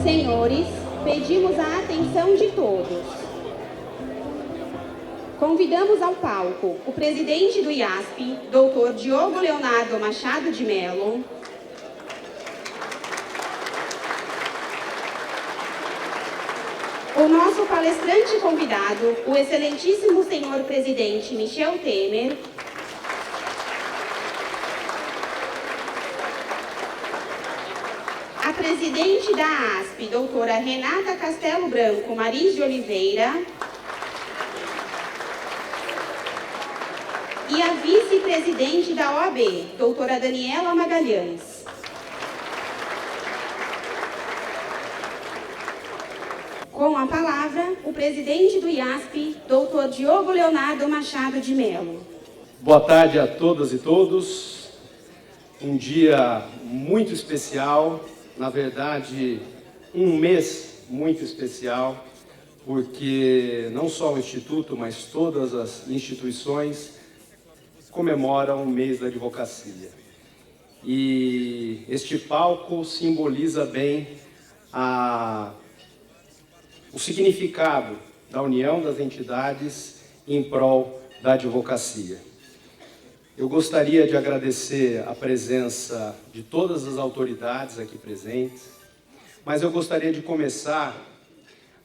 Senhores, pedimos a atenção de todos. Convidamos ao palco o presidente do IASP, Dr. Diogo Leonardo Machado de Mello, o nosso palestrante convidado, o excelentíssimo senhor presidente Michel Temer, a presidente da ASP, doutora Renata Castelo Branco Maris de Oliveira, e a vice-presidente da OAB, doutora Daniela Magalhães. Com a palavra, o presidente do IASP, doutor Diogo Leonardo Machado de Mello. Boa tarde a todas e todos. Um dia muito especial, na verdade, um mês muito especial, porque não só o Instituto, mas todas as instituições comemoram o mês da advocacia. E este palco simboliza bem o significado da união das entidades em prol da advocacia. Eu gostaria de agradecer a presença de todas as autoridades aqui presentes, mas eu gostaria de começar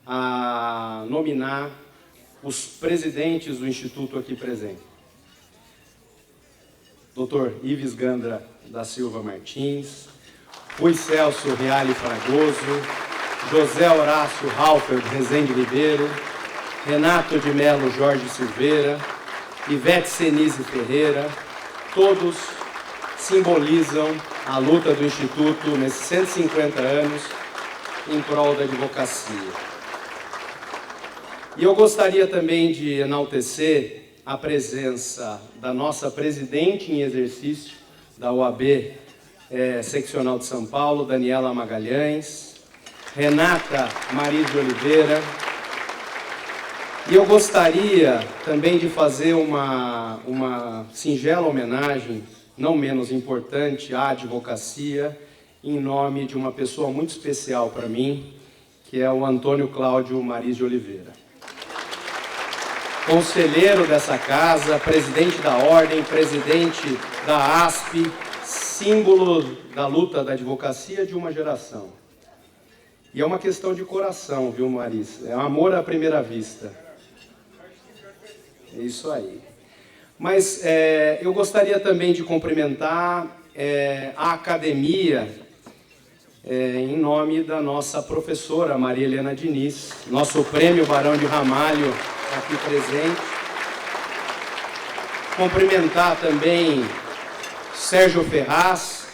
a nominar os presidentes do Instituto aqui presentes. Dr. Ives Gandra da Silva Martins, Rui Celso Reale Fragoso, José Horácio Halfer Rezende Ribeiro, Renato de Melo Jorge Silveira, Ivete Senise Ferreira, todos simbolizam a luta do Instituto nesses 150 anos em prol da advocacia. E eu gostaria também de enaltecer a presença da nossa presidente em exercício da OAB Seccional de São Paulo, Daniela Magalhães, Renata Maris de Oliveira. E eu gostaria também de fazer uma singela homenagem, não menos importante, à advocacia, em nome de uma pessoa muito especial para mim, que é o Antônio Cláudio Maris de Oliveira. Conselheiro dessa casa, presidente da Ordem, presidente da ASP, símbolo da luta da advocacia de uma geração. E é uma questão de coração, viu, Maris? É um amor à primeira vista. É isso aí. Mas eu gostaria também de cumprimentar a academia em nome da nossa professora Maria Helena Diniz, nosso prêmio Barão de Ramalho aqui presente. Cumprimentar também Sérgio Ferraz,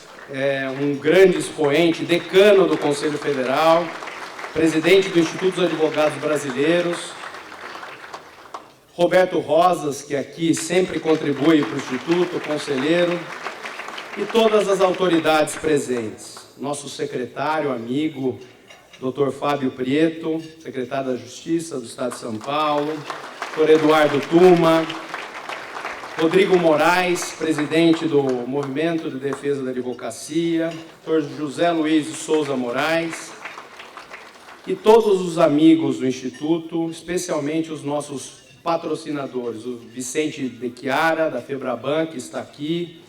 um grande expoente, decano do Conselho Federal, presidente do Instituto dos Advogados Brasileiros, Roberto Rosas, que aqui sempre contribui para o Instituto, conselheiro, e todas as autoridades presentes. Nosso secretário, amigo, Dr. Fábio Prieto, secretário da Justiça do Estado de São Paulo, Dr. Eduardo Tuma, Rodrigo Moraes, presidente do Movimento de Defesa da Advocacia, Dr. José Luiz de Souza Moraes, e todos os amigos do Instituto, especialmente os nossos patrocinadores, o Vicente de Chiara, da Febraban, que está aqui,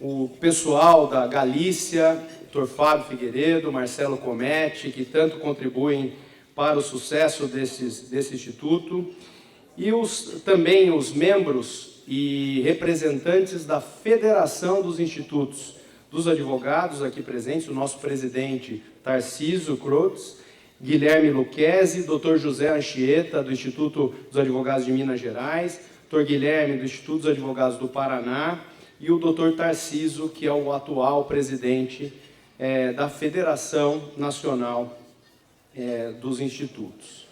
o pessoal da Galícia, Dr. Fábio Figueiredo, Marcelo Comete, que tanto contribuem para o sucesso desse Instituto, e também os membros e representantes da Federação dos Institutos dos Advogados aqui presentes, o nosso presidente Tarcísio Crotz, Guilherme Luquezzi, Dr. José Anchieta, do Instituto dos Advogados de Minas Gerais, Dr. Guilherme, do Instituto dos Advogados do Paraná, e o Dr. Tarcísio, que é o atual presidente da Federação Nacional dos Institutos.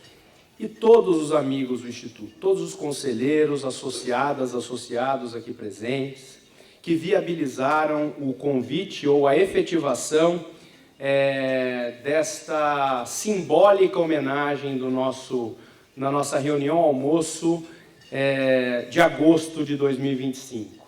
E todos os amigos do Instituto, todos os conselheiros, associadas, associados aqui presentes, que viabilizaram o convite ou a efetivação desta simbólica homenagem na nossa reunião almoço de agosto de 2025.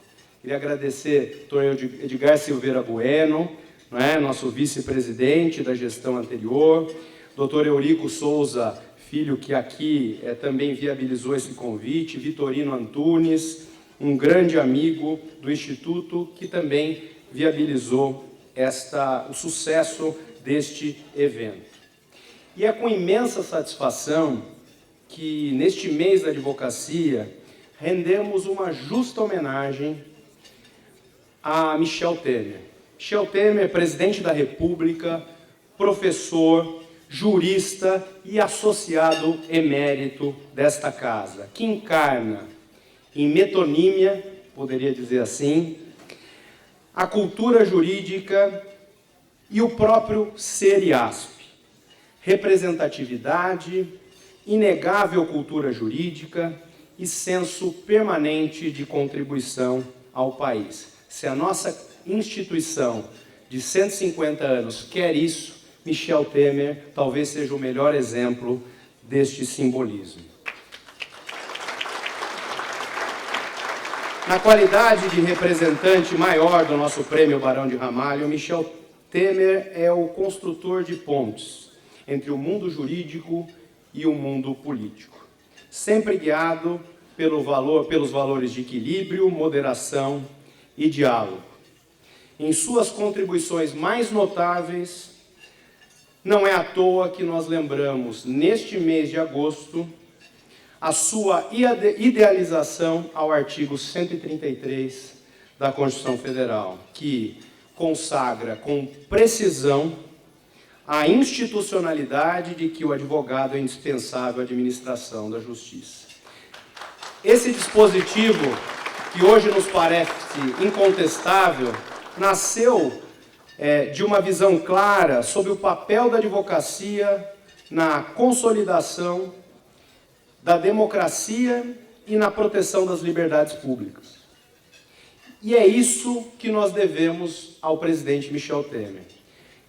Queria agradecer ao Dr. Edgar Silveira Bueno, não é? Nosso vice-presidente da gestão anterior, Dr. Eurico Souza Filho, que aqui também viabilizou esse convite, Vitorino Antunes, um grande amigo do Instituto, que também viabilizou o sucesso deste evento. E é com imensa satisfação que, neste mês da advocacia, rendemos uma justa homenagem a Michel Temer. Michel Temer, presidente da República, professor, jurista e associado emérito desta casa, que encarna em metonímia, poderia dizer assim, a cultura jurídica e o próprio ser IASP. Representatividade, inegável cultura jurídica e senso permanente de contribuição ao país. Se a nossa instituição de 150 anos quer isso, Michel Temer talvez seja o melhor exemplo deste simbolismo. Na qualidade de representante maior do nosso Prêmio Barão de Ramalho, Michel Temer é o construtor de pontes entre o mundo jurídico e o mundo político, sempre guiado pelos valores de equilíbrio, moderação e diálogo. Em suas contribuições mais notáveis, não é à toa que nós lembramos, neste mês de agosto, a sua idealização ao artigo 133 da Constituição Federal, que consagra com precisão a institucionalidade de que o advogado é indispensável à administração da justiça. Esse dispositivo, que hoje nos parece incontestável, nasceu de uma visão clara sobre o papel da advocacia na consolidação da democracia e na proteção das liberdades públicas. E é isso que nós devemos ao presidente Michel Temer.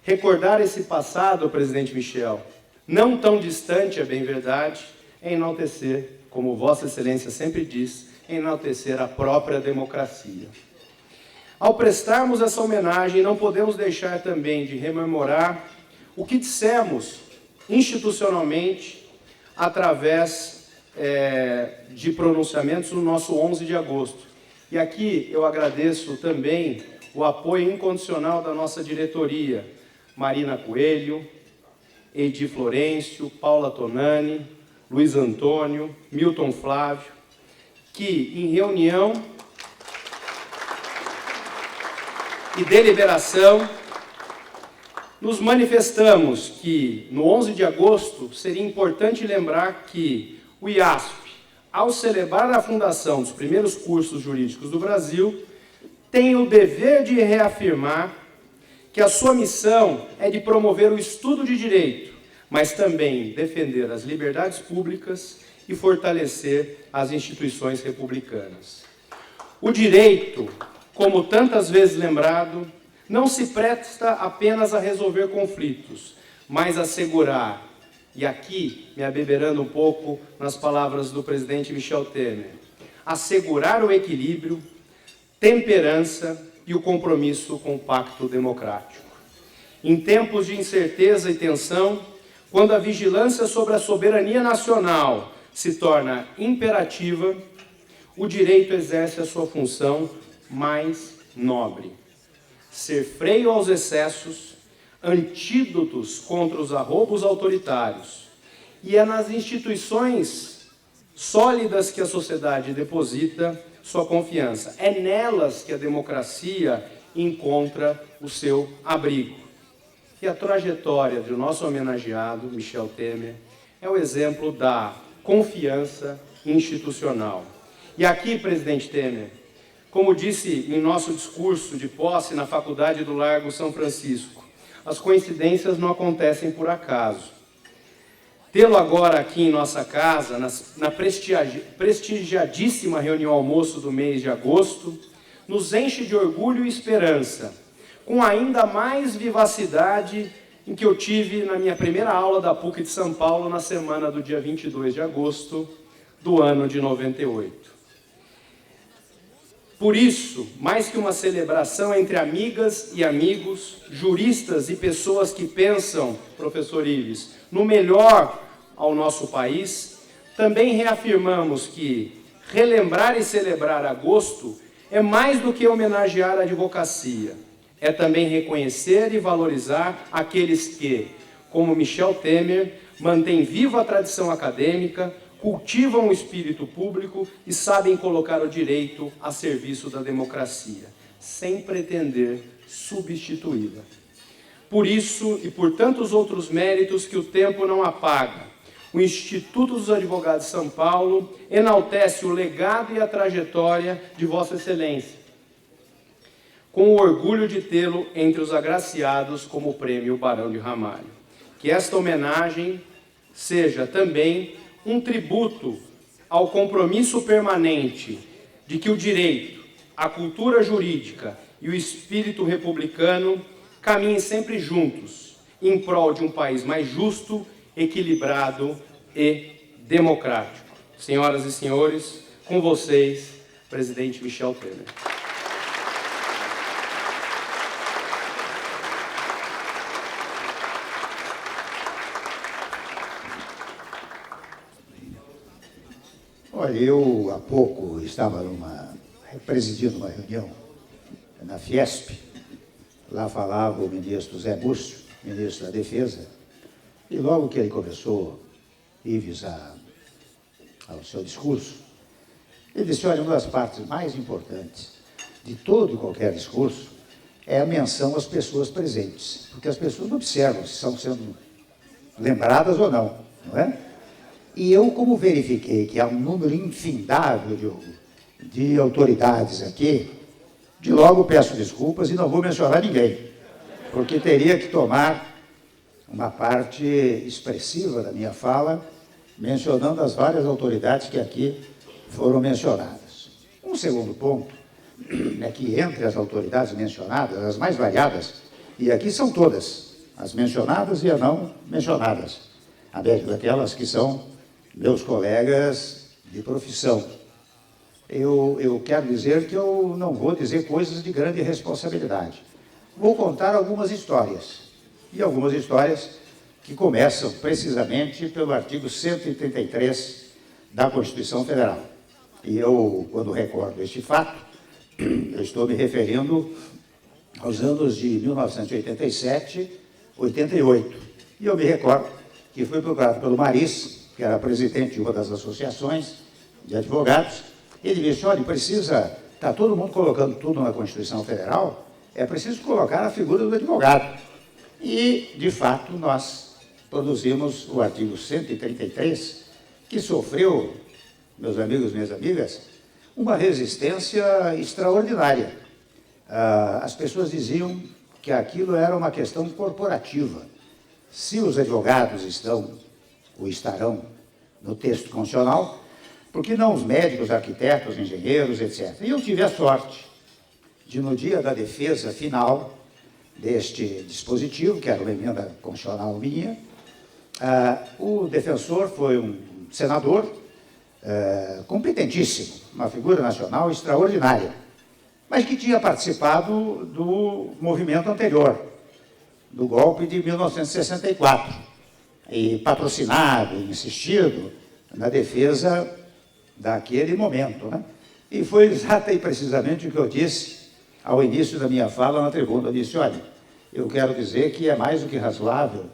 Recordar esse passado, presidente Michel, não tão distante, é bem verdade, é enaltecer, como Vossa Excelência sempre diz, enaltecer a própria democracia. Ao prestarmos essa homenagem, não podemos deixar também de rememorar o que dissemos institucionalmente através de pronunciamentos no nosso 11 de agosto. E aqui eu agradeço também o apoio incondicional da nossa diretoria, Marina Coelho, Eidi Florencio, Paula Tonani, Luiz Antônio, Milton Flávio, que em reunião e deliberação, nos manifestamos que, no 11 de agosto, seria importante lembrar que o IASP, ao celebrar a fundação dos primeiros cursos jurídicos do Brasil, tem o dever de reafirmar que a sua missão é de promover o estudo de direito, mas também defender as liberdades públicas e fortalecer as instituições republicanas. O direito, como tantas vezes lembrado, não se presta apenas a resolver conflitos, mas a assegurar, e aqui me abeberando um pouco nas palavras do presidente Michel Temer, assegurar o equilíbrio, temperança e o compromisso com o pacto democrático. Em tempos de incerteza e tensão, quando a vigilância sobre a soberania nacional se torna imperativa, o direito exerce a sua função mais nobre. Ser freio aos excessos, antídotos contra os arroubos autoritários. E é nas instituições sólidas que a sociedade deposita sua confiança. É nelas que a democracia encontra o seu abrigo. E a trajetória do nosso homenageado, Michel Temer, é o exemplo da confiança institucional. E aqui, presidente Temer, como disse em nosso discurso de posse na Faculdade do Largo São Francisco, as coincidências não acontecem por acaso. Tê-lo agora aqui em nossa casa, na prestigiadíssima reunião almoço do mês de agosto, nos enche de orgulho e esperança, com ainda mais vivacidade em que eu tive na minha primeira aula da PUC de São Paulo na semana do dia 22 de agosto do ano de 98. Por isso, mais que uma celebração entre amigas e amigos, juristas e pessoas que pensam, professor Ives, no melhor ao nosso país, também reafirmamos que relembrar e celebrar agosto é mais do que homenagear a advocacia, é também reconhecer e valorizar aqueles que, como Michel Temer, mantêm viva a tradição acadêmica, cultivam o espírito público e sabem colocar o direito a serviço da democracia, sem pretender substituí-la. Por isso e por tantos outros méritos que o tempo não apaga, o Instituto dos Advogados de São Paulo enaltece o legado e a trajetória de Vossa Excelência, com o orgulho de tê-lo entre os agraciados como o Prêmio Barão de Ramalho. Que esta homenagem seja também um tributo ao compromisso permanente de que o direito, a cultura jurídica e o espírito republicano caminhem sempre juntos, em prol de um país mais justo, equilibrado e democrático. Senhoras e senhores, com vocês, presidente Michel Temer. Olha, eu há pouco estava presidindo uma reunião na Fiesp. Lá falava o ministro Zé Múcio, ministro da Defesa, e logo que ele começou, Ives, ao seu discurso, ele disse, olha, uma das partes mais importantes de todo e qualquer discurso é a menção às pessoas presentes, porque as pessoas observam se estão sendo lembradas ou não, não é? E eu, como verifiquei que há um número infindável de autoridades aqui, de logo peço desculpas e não vou mencionar ninguém, porque teria que tomar uma parte expressiva da minha fala, mencionando as várias autoridades que aqui foram mencionadas. Um segundo ponto é que entre as autoridades mencionadas, as mais variadas, e aqui são todas, as mencionadas e as não mencionadas, daquelas que são meus colegas de profissão. Eu quero dizer que eu não vou dizer coisas de grande responsabilidade. Vou contar algumas histórias, e algumas histórias que começam precisamente pelo artigo 133 da Constituição Federal. E eu, quando recordo este fato, eu estou me referindo aos anos de 1987, 88. E eu me recordo que fui procurado pelo Maris, que era presidente de uma das associações de advogados. Ele disse, olha, está todo mundo colocando tudo na Constituição Federal, é preciso colocar a figura do advogado. E, de fato, nós produzimos o artigo 133, que sofreu, meus amigos e minhas amigas, uma resistência extraordinária. As pessoas diziam que aquilo era uma questão corporativa. Se os advogados estão ou estarão no texto constitucional, porque não os médicos, arquitetos, engenheiros, etc. E eu tive a sorte de, no dia da defesa final deste dispositivo, que era uma emenda constitucional minha, o defensor foi um senador competentíssimo, uma figura nacional extraordinária, mas que tinha participado do movimento anterior, do golpe de 1964, e patrocinado, insistido na defesa daquele momento, né? E foi exata e precisamente o que eu disse ao início da minha fala na tribuna. Eu disse, olha, eu quero dizer que é mais do que razoável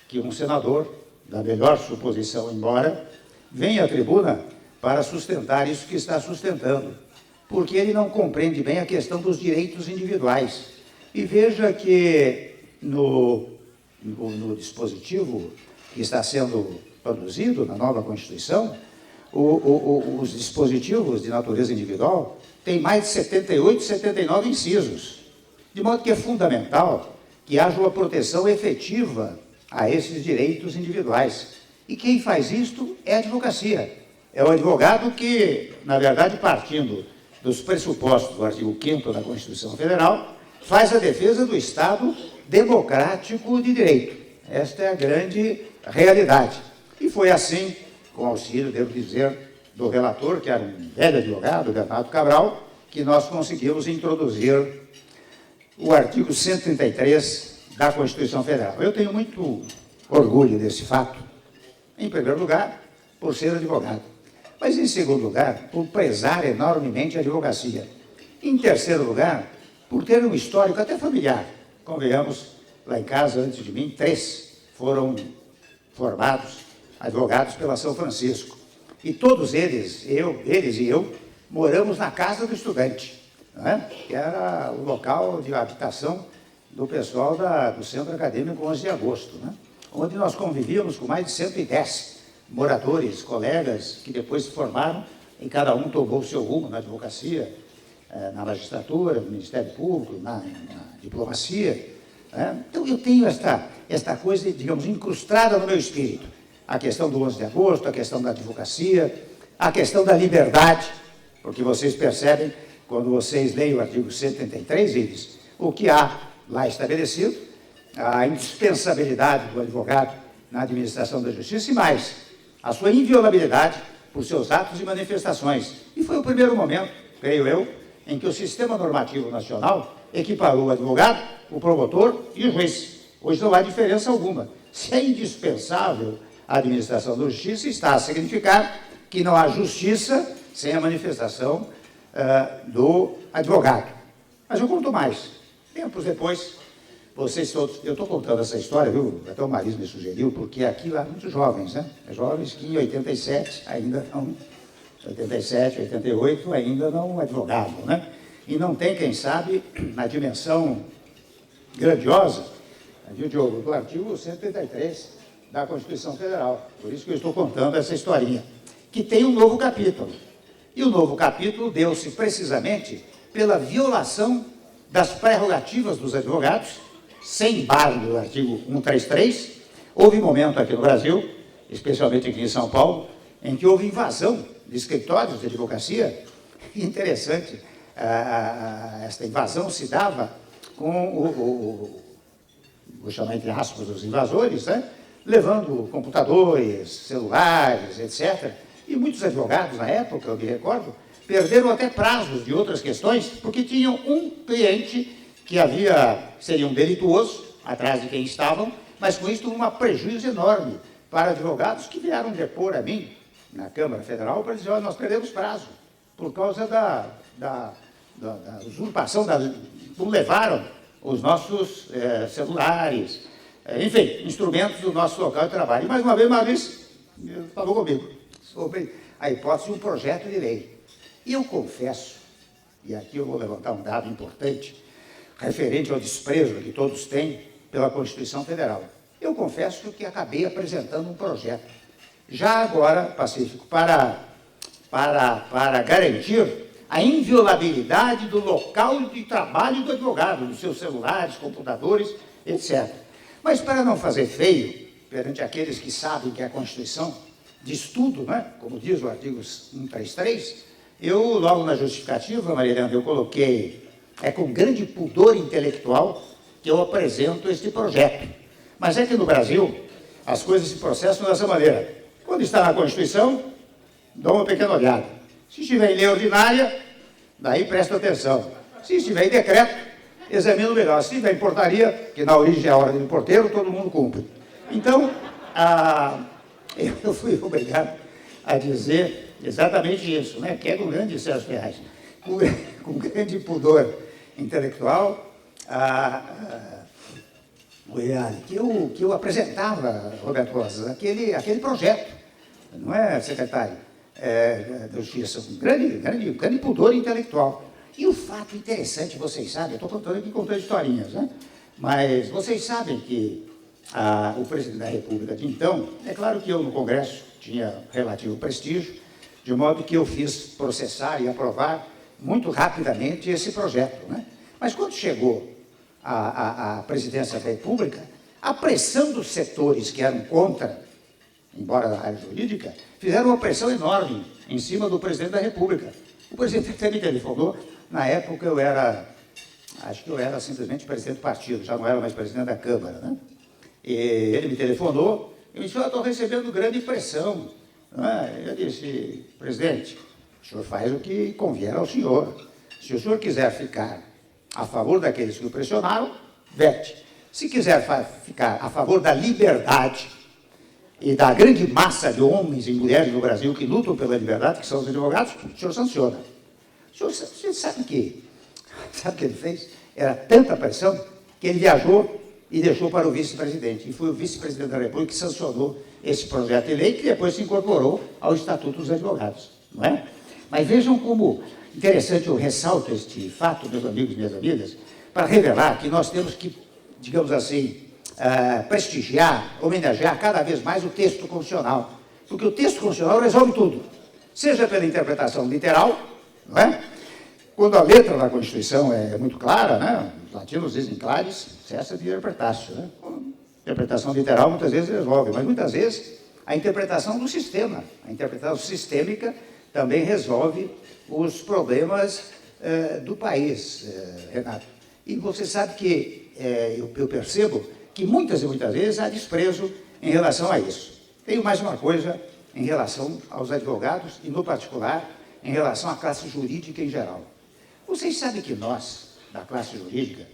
que um senador, da melhor suposição embora, venha à tribuna para sustentar isso que está sustentando, porque ele não compreende bem a questão dos direitos individuais. E veja que no dispositivo que está sendo produzido na nova Constituição, os dispositivos de natureza individual têm mais de 78, 79 incisos, de modo que é fundamental que haja uma proteção efetiva a esses direitos individuais. E quem faz isto é a advocacia. É o advogado que, na verdade, partindo dos pressupostos do artigo 5º da Constituição Federal, faz a defesa do Estado democrático de direito. Esta é a grande realidade. E foi assim, com auxílio, devo dizer, do relator, que era um velho advogado, Bernardo Cabral, que nós conseguimos introduzir o artigo 133 da Constituição Federal. Eu tenho muito orgulho desse fato, em primeiro lugar, por ser advogado, mas, em segundo lugar, por prezar enormemente a advocacia. Em terceiro lugar, por ter um histórico até familiar. Convenhamos, lá em casa, antes de mim, 3 foram formados advogados pela São Francisco. E todos eles e eu, moramos na casa do estudante, não é? Que era o local de habitação do pessoal do Centro Acadêmico 11 de Agosto, né? Onde nós convivíamos com mais de 110 moradores, colegas, que depois se formaram e cada um tomou o seu rumo na advocacia, na magistratura, no Ministério Público, na diplomacia. Né? Então, eu tenho esta coisa, digamos, incrustada no meu espírito. A questão do 11 de agosto, a questão da advocacia, a questão da liberdade, porque vocês percebem, quando vocês leem o artigo 133, eles, o que há lá estabelecido, a indispensabilidade do advogado na administração da justiça e mais, a sua inviolabilidade por seus atos e manifestações. E foi o primeiro momento, creio eu, em que o sistema normativo nacional equiparou o advogado, o promotor e o juiz. Hoje não há diferença alguma. Se é indispensável a administração da justiça, está a significar que não há justiça sem a manifestação do advogado. Mas eu conto mais. Tempos depois, vocês todos... Eu estou contando essa história, viu? Até o Marisa me sugeriu, porque aqui há muitos jovens, né? Jovens que em 87 ainda não... 87, 88 ainda não advogavam, né? E não tem, quem sabe, na dimensão grandiosa, viu, Diogo, do artigo 133 da Constituição Federal. Por isso que eu estou contando essa historinha, que tem um novo capítulo. E o novo capítulo deu-se precisamente pela violação das prerrogativas dos advogados, sem embargo do artigo 133. Houve momento aqui no Brasil, especialmente aqui em São Paulo, em que houve invasão de escritórios de advocacia. Interessante, esta invasão se dava com vou chamar entre aspas, os invasores, né? Levando computadores, celulares, etc. E muitos advogados, na época, eu me recordo, perderam até prazos de outras questões, porque tinham um cliente que seria um delituoso, atrás de quem estavam, mas com isso um prejuízo enorme para advogados que vieram depor a mim, na Câmara Federal, para dizer, olha, nós perdemos prazo, por causa da usurpação, não levaram os nossos celulares, enfim, instrumentos do nosso local de trabalho. E mais uma vez, falou comigo sobre a hipótese de um projeto de lei. E eu confesso, e aqui eu vou levantar um dado importante, referente ao desprezo que todos têm pela Constituição Federal. Eu confesso que acabei apresentando um projeto, já agora, Pacífico, para garantir a inviolabilidade do local de trabalho do advogado, dos seus celulares, computadores, etc. Mas para não fazer feio perante aqueles que sabem que a Constituição diz tudo, né? Como diz o artigo 133, eu, logo na justificativa, Maria Helena, eu coloquei, com grande pudor intelectual, que eu apresento este projeto. Mas é que no Brasil, as coisas se processam dessa maneira. Quando está na Constituição, dá uma pequena olhada. Se estiver em lei ordinária, daí presta atenção. Se estiver em decreto, examina melhor. Se estiver em portaria, que na origem é a ordem do porteiro, todo mundo cumpre. Então, eu fui obrigado a dizer exatamente isso, né? Que é com grande Sérgio Ferraz, com grande pudor intelectual, que eu apresentava, Roberto Rosas, aquele projeto, não é, secretário da Justiça, um grande pudor intelectual. E o fato interessante, vocês sabem, eu estou contando aqui contando historinhas, né? Mas vocês sabem que o presidente da República de então, é claro que eu no Congresso tinha relativo prestígio, de modo que eu fiz processar e aprovar muito rapidamente esse projeto, né? Mas quando chegou à presidência da República, a pressão dos setores que eram contra, embora da área jurídica, fizeram uma pressão enorme em cima do presidente da República. O presidente até me telefonou, na época acho que eu era simplesmente presidente do partido, já não era mais presidente da Câmara, né? E ele me telefonou e me disse, eu estou recebendo grande pressão. Eu disse, presidente, o senhor faz o que convier ao senhor. Se o senhor quiser ficar a favor daqueles que o pressionaram, vete. Se quiser ficar a favor da liberdade e da grande massa de homens e mulheres no Brasil que lutam pela liberdade, que são os advogados, o senhor sanciona. O senhor sabe o que ele fez? Era tanta pressão que ele viajou e deixou para o vice-presidente. E foi o vice-presidente da República que sancionou esse projeto de lei, que depois se incorporou ao Estatuto dos Advogados. Não é? Mas vejam como interessante, eu ressalto este fato, meus amigos e minhas amigas, para revelar que nós temos que, digamos assim, prestigiar, homenagear cada vez mais o texto constitucional. Porque o texto constitucional resolve tudo. Seja pela interpretação literal, não é? Quando a letra da Constituição é muito clara, né? Os latinos dizem claris, cessa de interpretatio, né? A interpretação literal muitas vezes resolve, mas muitas vezes a interpretação do sistema, a interpretação sistêmica também resolve os problemas do país, Renato. E você sabe que eu percebo que muitas e muitas vezes há desprezo em relação a isso. Tenho mais uma coisa em relação aos advogados e, no particular, em relação à classe jurídica em geral. Vocês sabem que nós, da classe jurídica,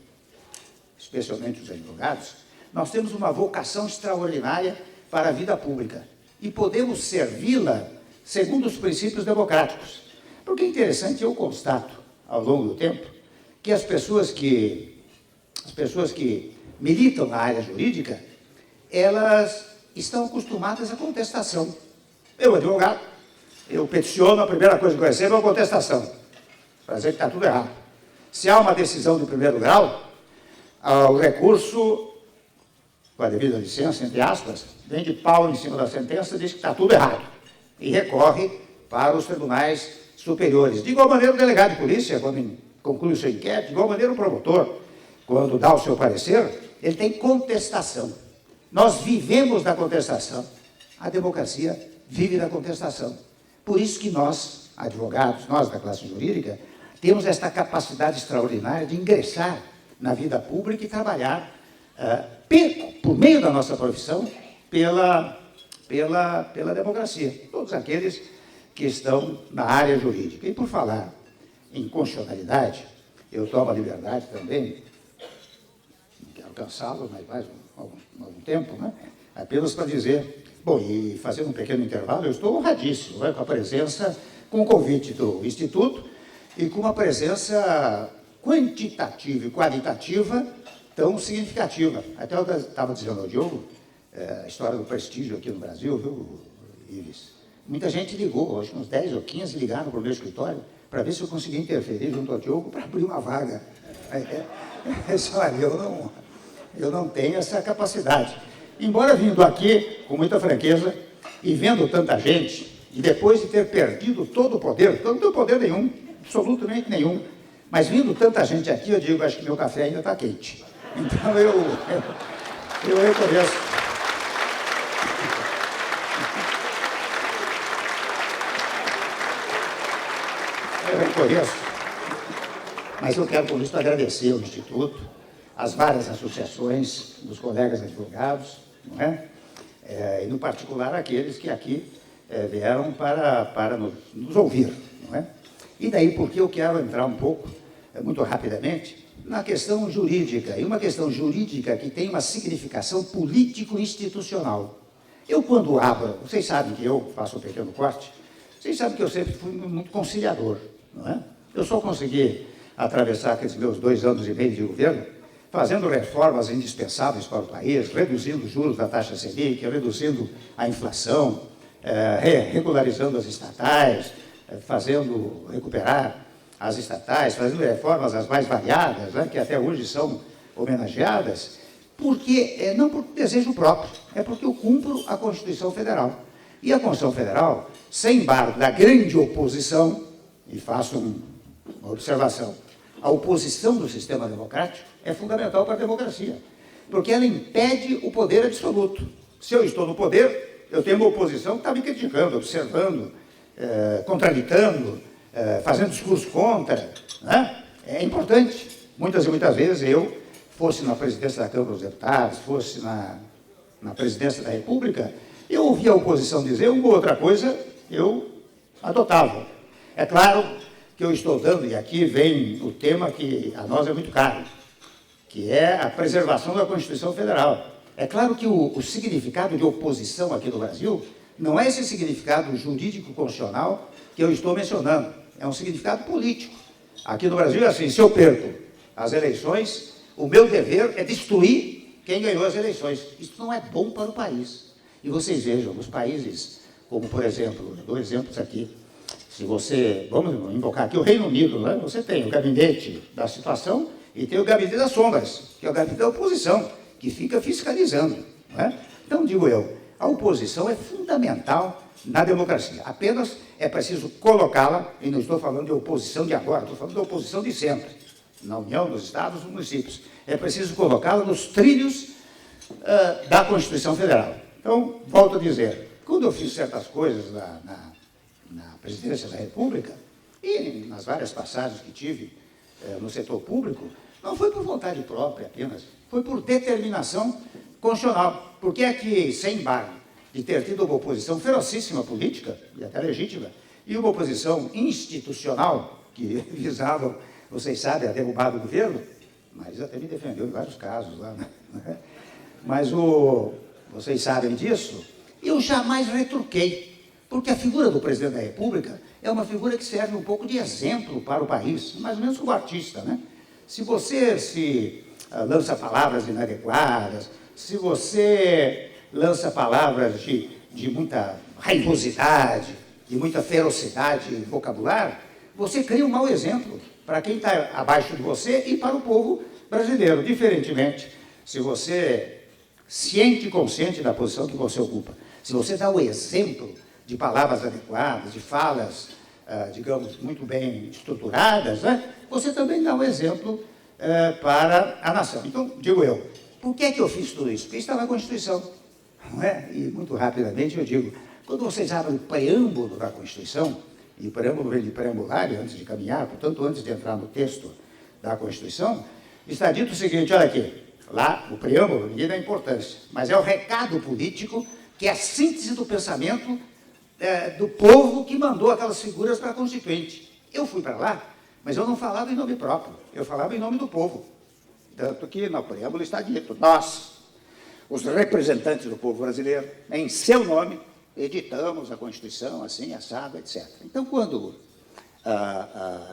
especialmente os advogados, nós temos uma vocação extraordinária para a vida pública e podemos servi-la segundo os princípios democráticos. Porque é interessante, eu constato, ao longo do tempo, que as pessoas que militam na área jurídica, elas estão acostumadas à contestação. Eu, advogado, eu peticiono, a primeira coisa que eu recebo é uma contestação, para dizer que está tudo errado. Se há uma decisão de primeiro grau, o recurso, com a devida licença, entre aspas, vem de pau em cima da sentença, diz que está tudo errado, e recorre para os tribunais superiores. De igual maneira, o delegado de polícia, quando conclui o seu inquérito, de igual maneira, o promotor, quando dá o seu parecer, ele tem contestação. Nós vivemos da contestação. A democracia vive da contestação. Por isso que nós, advogados, nós da classe jurídica, temos esta capacidade extraordinária de ingressar na vida pública e trabalhar, por meio da nossa profissão, pela democracia. Todos aqueles que estão na área jurídica. E por falar em constitucionalidade, eu tomo a liberdade também, não quero cansá-lo, mas mais algum tempo, né? Apenas para dizer, bom, e fazendo um pequeno intervalo, eu estou honradíssimo, né, com a presença, com o convite do Instituto e com uma presença quantitativa e qualitativa tão significativa. Até eu estava dizendo ao Diogo, a história do prestígio aqui no Brasil, viu, Ives? Muita gente ligou, acho que uns 10 ou 15 ligaram para o meu escritório para ver se eu conseguia interferir junto ao Diogo para abrir uma vaga. Olha, eu não tenho essa capacidade. Embora vindo aqui com muita franqueza e vendo tanta gente, e depois de ter perdido todo o poder, não tenho poder nenhum, absolutamente nenhum, mas vindo tanta gente aqui, eu digo, acho que meu café ainda está quente. Então eu reconheço. Eu reconheço. Mas eu quero, por isso, agradecer ao Instituto, as várias associações dos colegas advogados, não é? E, no particular, aqueles que aqui vieram para nos ouvir, não é? E daí, porque eu quero entrar um pouco, muito rapidamente, na questão jurídica, e uma questão jurídica que tem uma significação político-institucional. Eu, quando abro, vocês sabem que eu faço um pequeno corte, vocês sabem que eu sempre fui muito conciliador, não é? Eu só consegui atravessar aqueles meus 2 anos e meio de governo, fazendo reformas indispensáveis para o país, reduzindo os juros da taxa Selic, reduzindo a inflação, regularizando as estatais, recuperar as estatais, fazendo reformas as mais variadas, né, que até hoje são homenageadas, porque não por desejo próprio, é porque eu cumpro a Constituição Federal. E a Constituição Federal, sem embargo da grande oposição, e faço uma observação, a oposição do sistema democrático é fundamental para a democracia, porque ela impede o poder absoluto. Se eu estou no poder, eu tenho uma oposição que está me criticando, observando, contraditando, fazendo discurso contra, né? É importante. Muitas e muitas vezes eu, fosse na presidência da Câmara dos Deputados, fosse na presidência da República, eu ouvia a oposição dizer uma ou outra coisa, eu adotava. É claro que eu estou dando, e aqui vem o tema que a nós é muito caro, que é a preservação da Constituição Federal. É claro que o significado de oposição aqui no Brasil não é esse significado jurídico-constitucional que eu estou mencionando, é um significado político. Aqui no Brasil é assim, se eu perco as eleições, o meu dever é destruir quem ganhou as eleições. Isso não é bom para o país. E vocês vejam, os países, como por exemplo, dou exemplos aqui, se você, vamos invocar aqui o Reino Unido, né? Você tem o gabinete da situação e tem o gabinete das sombras, que é o gabinete da oposição, que fica fiscalizando. Né? Então, digo eu, a oposição é fundamental na democracia. Apenas é preciso colocá-la, e não estou falando de oposição de agora, estou falando de oposição de sempre, na União, nos estados, nos municípios. É preciso colocá-la nos trilhos da Constituição Federal. Então, volto a dizer, quando eu fiz certas coisas na presidência da República, e nas várias passagens que tive no setor público, não foi por vontade própria apenas, foi por determinação constitucional. Porque é que, sem embargo, de ter tido uma oposição ferocíssima política, e até legítima, e uma oposição institucional, que visavam, vocês sabem, a derrubada do governo, mas até me defendeu em vários casos lá, né? Mas vocês sabem disso, eu jamais retruquei, porque a figura do presidente da República é uma figura que serve um pouco de exemplo para o país, mais ou menos como artista, né? Se você lança palavras inadequadas, se você lança palavras de muita raivosidade, de muita ferocidade vocabular, você cria um mau exemplo para quem está abaixo de você e para o povo brasileiro. Diferentemente, se você ciente e consciente da posição que você ocupa, se você dá o exemplo de palavras adequadas, de falas, digamos, muito bem estruturadas, né? Você também dá um exemplo para a nação. Então, digo eu, por que é que eu fiz tudo isso? Porque está na Constituição. Não é? E muito rapidamente eu digo, quando vocês abrem o preâmbulo da Constituição, e o preâmbulo vem de preambulário, antes de caminhar, portanto, antes de entrar no texto da Constituição, está dito o seguinte, olha aqui, lá, o preâmbulo, ninguém dá importância, mas é o recado político, que é a síntese do pensamento do povo que mandou aquelas figuras para a Constituinte. Eu fui para lá, mas eu não falava em nome próprio, eu falava em nome do povo. Tanto que no preâmbulo está dito, nós, os representantes do povo brasileiro, em seu nome, editamos a Constituição, assim, assado, etc. Então, quando,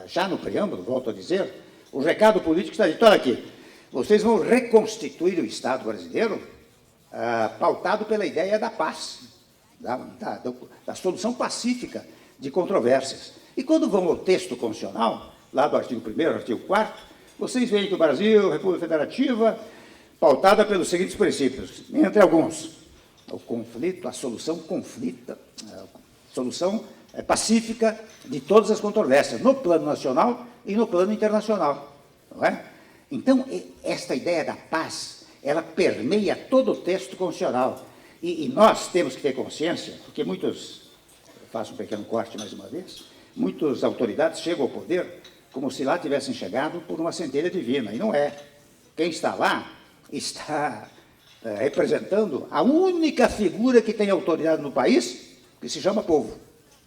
já no preâmbulo, volto a dizer, o recado político está dito, olha aqui, vocês vão reconstituir o Estado brasileiro pautado pela ideia da paz, da solução pacífica de controvérsias. E quando vão ao texto constitucional, lá do artigo 1º, artigo 4º, vocês veem que o Brasil, República Federativa, pautada pelos seguintes princípios, entre alguns, o conflito, a solução solução pacífica de todas as controvérsias, no plano nacional e no plano internacional. Não é? Então, esta ideia da paz, ela permeia todo o texto constitucional. E nós temos que ter consciência, porque faço um pequeno corte mais uma vez, muitas autoridades chegam ao poder como se lá tivessem chegado por uma centelha divina, e não é. Quem está lá está representando a única figura que tem autoridade no país, que se chama povo.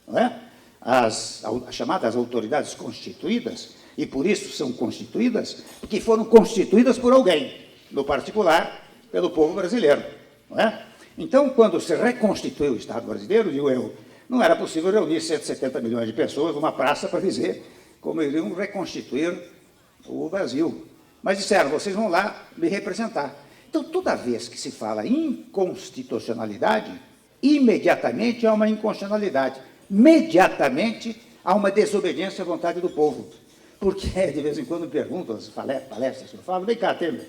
Não é? As chamadas autoridades constituídas, e por isso são constituídas, porque foram constituídas por alguém, no particular, pelo povo brasileiro. Não é? Então, quando se reconstituiu o Estado brasileiro, digo eu, não era possível reunir 170 milhões de pessoas numa praça para dizer como iriam reconstituir o Brasil. Mas disseram, vocês vão lá me representar. Então, toda vez que se fala em inconstitucionalidade, imediatamente há uma inconstitucionalidade. Imediatamente há uma desobediência à vontade do povo. Porque, de vez em quando, perguntam as palestras que eu falo, vem cá, Temer,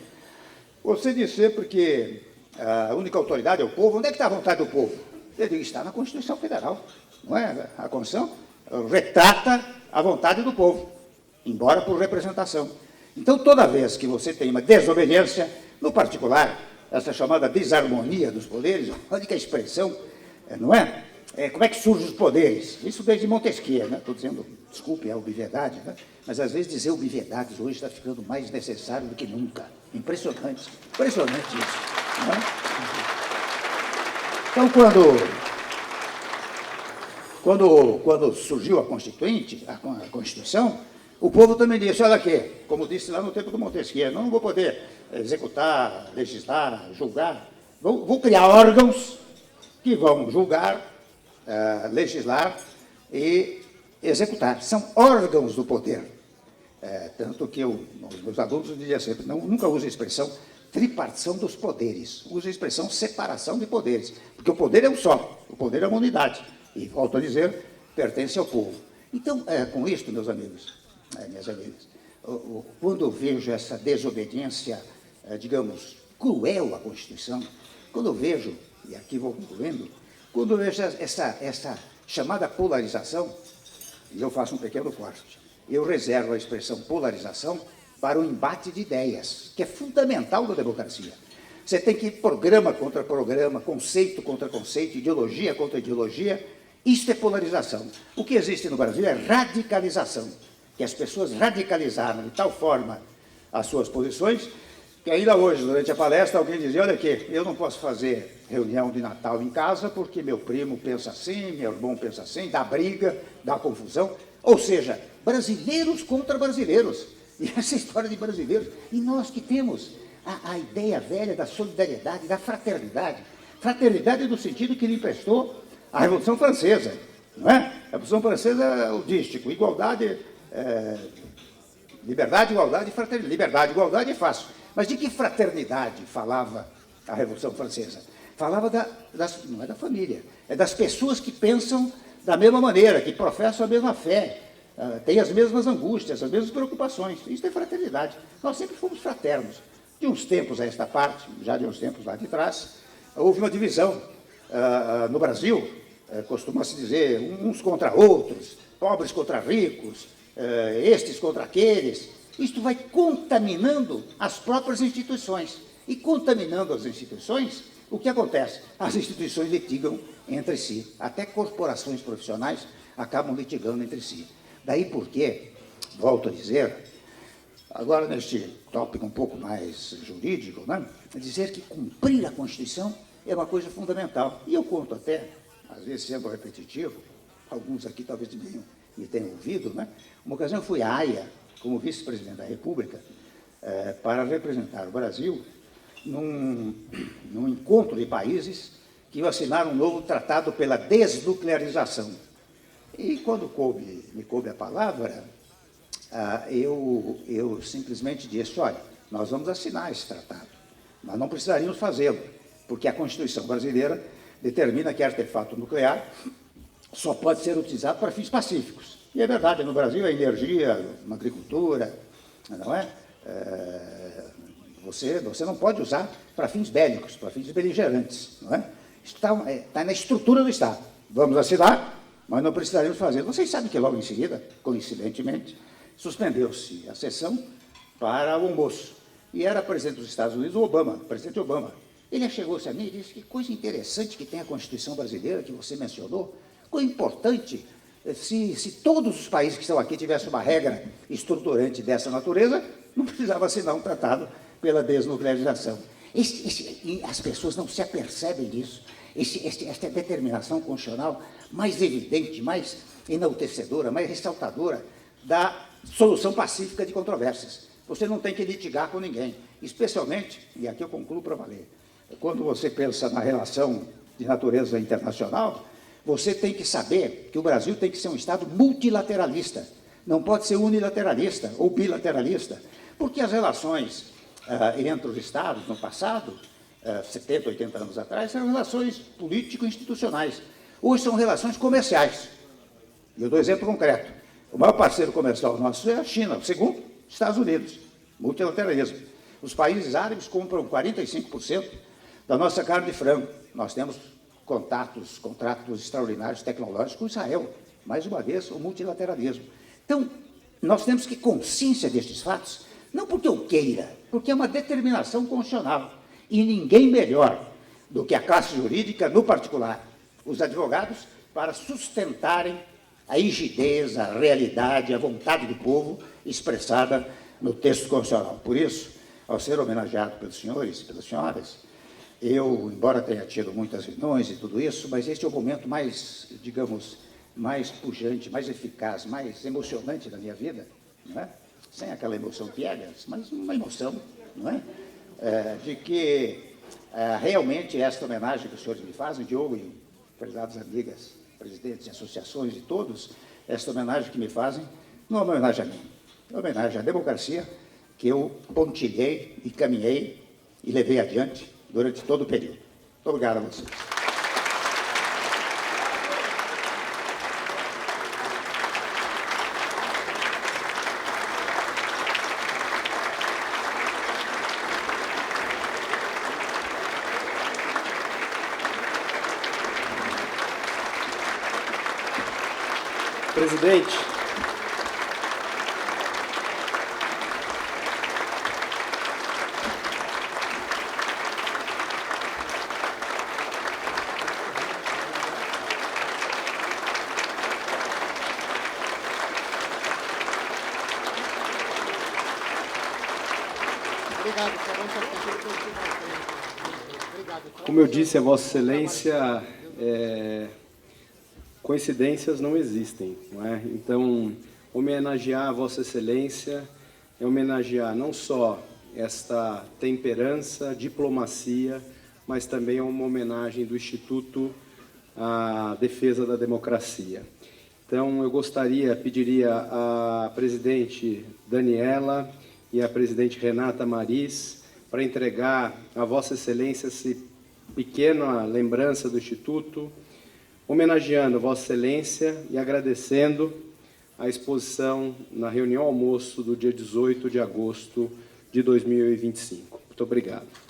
você disse sempre que a única autoridade é o povo, onde é que está a vontade do povo? Eu digo, está na Constituição Federal, não é? A Constituição retrata a vontade do povo, embora por representação. Então, toda vez que você tem uma desobediência, no particular, essa chamada desarmonia dos poderes, olha que a expressão, não é? Como é que surgem os poderes? Isso desde Montesquieu, né? Estou dizendo, desculpe, é obviedade, né? Mas às vezes dizer obviedades hoje está ficando mais necessário do que nunca. Impressionante, impressionante isso. Não é? Então, Quando surgiu a Constituinte, a Constituição, o povo também disse, olha aqui, como disse lá no tempo do Montesquieu, não vou poder executar, legislar, julgar, vou criar órgãos que vão julgar, legislar e executar. São órgãos do poder. Tanto que os meus alunos diziam sempre, nunca use a expressão tripartição dos poderes, use a expressão separação de poderes, porque o poder é um só, o poder é uma unidade, e, volto a dizer, pertence ao povo. Então, com isto, meus amigos, minhas amigas, quando eu vejo essa desobediência, digamos, cruel à Constituição, quando eu vejo, e aqui vou concluindo, quando eu vejo essa chamada polarização, e eu faço um pequeno corte, eu reservo a expressão polarização para o embate de ideias, que é fundamental na democracia. Você tem que ir programa contra programa, conceito contra conceito, ideologia contra ideologia. Isto é polarização. O que existe no Brasil é radicalização, que as pessoas radicalizaram de tal forma as suas posições, que ainda hoje, durante a palestra, alguém dizia, olha aqui, eu não posso fazer reunião de Natal em casa porque meu primo pensa assim, meu irmão pensa assim, dá briga, dá confusão. Ou seja, brasileiros contra brasileiros. E essa história de brasileiros, e nós que temos a ideia velha da solidariedade, da fraternidade. Fraternidade no sentido que lhe emprestou a Revolução Francesa, não é? A Revolução Francesa é o dístico, igualdade, liberdade, igualdade e fraternidade. Liberdade, igualdade é fácil. Mas de que fraternidade falava a Revolução Francesa? Falava não é da família, é das pessoas que pensam da mesma maneira, que professam a mesma fé, têm as mesmas angústias, as mesmas preocupações. Isso é fraternidade. Nós sempre fomos fraternos. De uns tempos a esta parte, já de uns tempos lá de trás, houve uma divisão. No Brasil, costuma-se dizer uns contra outros, pobres contra ricos, estes contra aqueles. Isto vai contaminando as próprias instituições. E contaminando as instituições, o que acontece? As instituições litigam entre si. Até corporações profissionais acabam litigando entre si. Daí porque, volto a dizer, agora neste tópico um pouco mais jurídico, né, dizer que cumprir a Constituição é uma coisa fundamental. E eu conto até, às vezes sendo repetitivo, alguns aqui talvez me tenham ouvido, né? Uma ocasião eu fui à Haia, como vice-presidente da República, para representar o Brasil num encontro de países que iam assinar um novo tratado pela desnuclearização. E quando me coube a palavra, eu simplesmente disse, olha, nós vamos assinar esse tratado, mas não precisaríamos fazê-lo, porque a Constituição brasileira determina que artefato nuclear só pode ser utilizado para fins pacíficos. E é verdade, no Brasil a energia, na agricultura, não é? Você não pode usar para fins bélicos, para fins beligerantes, não é? Isso está na estrutura do Estado. Vamos assinar, mas não precisaríamos fazer. Vocês sabem que logo em seguida, coincidentemente, suspendeu-se a sessão para o almoço. E era presidente dos Estados Unidos, o presidente Obama. Ele chegou-se a mim e disse, que coisa interessante que tem a Constituição brasileira, que você mencionou, coisa importante. Se todos os países que estão aqui tivessem uma regra estruturante dessa natureza, não precisava assinar um tratado pela desnuclearização. As pessoas não se apercebem disso. Esta determinação constitucional mais evidente, mais enaltecedora, mais ressaltadora da solução pacífica de controvérsias. Você não tem que litigar com ninguém, especialmente, e aqui eu concluo para valer, quando você pensa na relação de natureza internacional, você tem que saber que o Brasil tem que ser um Estado multilateralista, não pode ser unilateralista ou bilateralista, porque as relações entre os Estados no passado, 70, 80 anos atrás, eram relações político-institucionais. Hoje são relações comerciais. E eu dou exemplo concreto. O maior parceiro comercial nosso é a China, o segundo, Estados Unidos, multilateralismo. Os países árabes compram 45% da nossa carne de frango. Nós temos contratos extraordinários tecnológicos com Israel. Mais uma vez, o multilateralismo. Então, nós temos que consciência destes fatos, não porque eu queira, porque é uma determinação constitucional. E ninguém melhor do que a classe jurídica, no particular, os advogados, para sustentarem a rigidez, a realidade, a vontade do povo expressada no texto constitucional. Por isso, ao ser homenageado pelos senhores e pelas senhoras, eu, embora tenha tido muitas reuniões e tudo isso, mas este é o momento mais, digamos, mais pujante, mais eficaz, mais emocionante da minha vida, não é? Sem aquela emoção piegas, mas uma emoção, não é? De que realmente esta homenagem que os senhores me fazem, Diogo e prezadas amigas, presidentes de associações e todos, esta homenagem que me fazem, não é uma homenagem a mim, é uma homenagem à democracia que eu pontilhei e caminhei e levei adiante durante todo o período. Muito obrigado a vocês. Presidente, como eu disse a Vossa Excelência, coincidências não existem, não é? Então, homenagear a Vossa Excelência é homenagear não só esta temperança, diplomacia, mas também é uma homenagem do Instituto à defesa da democracia. Então, eu pediria à presidente Daniela e à presidente Renata Maris para entregar a Vossa Excelência essa pequena lembrança do Instituto, homenageando Vossa Excelência e agradecendo a exposição na reunião almoço do dia 18 de agosto de 2025. Muito obrigado.